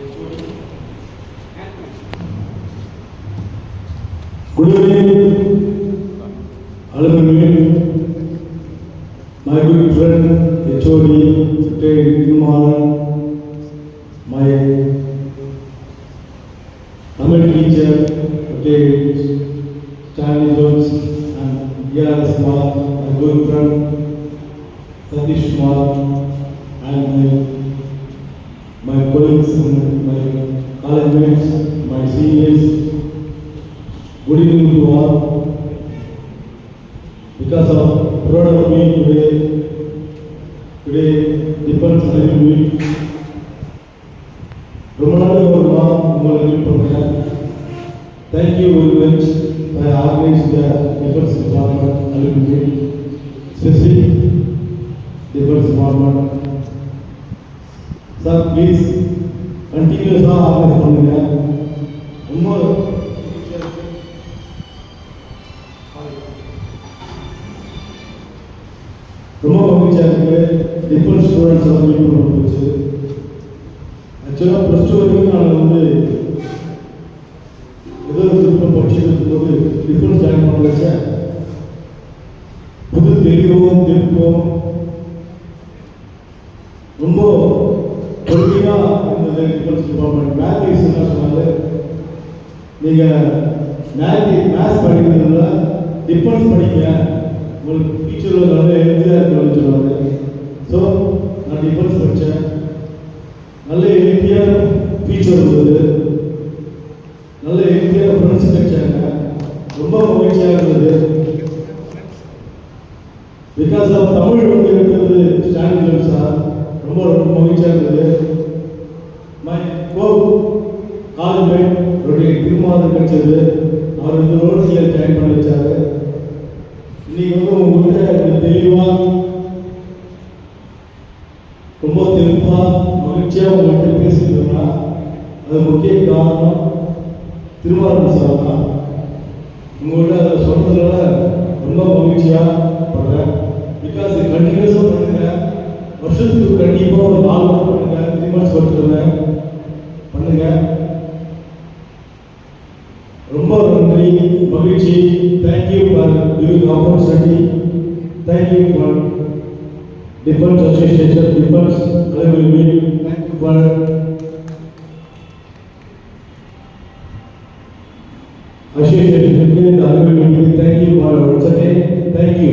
Good evening, alumni, my good friend, HOD, Kumar, my Tamil teacher, Stanley Jones, and E.R.S. Kumar, my good friend, Satish Kumar, and my colleagues, my college mates, my seniors. Good evening to all. Because of proud of me today Defense Annual Week. Thank you very much for organizing the Defense Department Annual Week, especially Defense Department. Sir, please continue to organize. ரொம்ப மகிழ்ச்சியாக இருக்குது. Defence students எல்லாம் meet பண்ண போச்சு. ஆக்சுவலாக plus two வரைக்கும் நான் ஏதோ விருப்பம் படிச்சுட்டு இருக்கும்போது டிஃபென்ஸ் ஜாயின் பண்ண வச்சேன். புது தெளிவும் திருப்பம் ரொம்ப பொறுமையாக இருந்தது. டிஃபென்ஸ் டிபார்ட்மெண்ட் மேத்ஸ் என்ன சொன்னாங்க, நீங்கள் மேத்ஸ் படிக்கிறதுல டிஃபென்ஸ் படிக்க உங்களுக்கு ஃபியூச்சரில் நல்ல எழுதியாக இருக்கணும்னு சொல்லுவாங்க. ஸோ நான் டிஃபென்ஸ் படித்தேன். நல்ல எழுதியாக ஃபியூச்சர் இருந்தது. நல்ல எழுதியாக ஃப்ரெண்ட்ஸ் கிடைச்சாங்க. ரொம்ப மகிழ்ச்சியாக இருந்தது. பிகாஸ் ஆஃப் தமிழ் இருக்கிறது ஸ்டாண்டிங் சார் ரொம்ப மகிழ்ச்சியாக இருந்தது. மை காலேஜ் மேட் அவருடைய திருமாவளவன் கிடைச்சது. அவர் இந்த ரோட்டில் ஜாயின் பண்ண வச்சாரு. இன்னைக்கு உங்கள்கிட்ட தெளிவாக ரொம்ப தெளிவாக மகிழ்ச்சியாக உங்கள்கிட்ட பேசிட்டோம்னா அது முக்கிய காரணம் திருமாவளவன் சார் தான். உங்கள்கிட்ட அதை சொன்னதுனால ரொம்ப மகிழ்ச்சியாக படுறேன். பிகாஸ் கண்டினியூஸாக பண்ணுங்க. வருஷத்துக்கு கண்டிப்பாக ஒரு 4 மாதம் பண்ணுங்க. 3 months கொடுத்துருவேன் பண்ணுங்க. ரொம்ப நன்றி, மகிழ்ச்சி. Thank you for giving opportunity. Thank you for defence association, defence அலுவலி மீட். தேங்க்யூ ஃபார் அசோசியேஷன் அலுவலி meet. Thank you for once again. Thank you.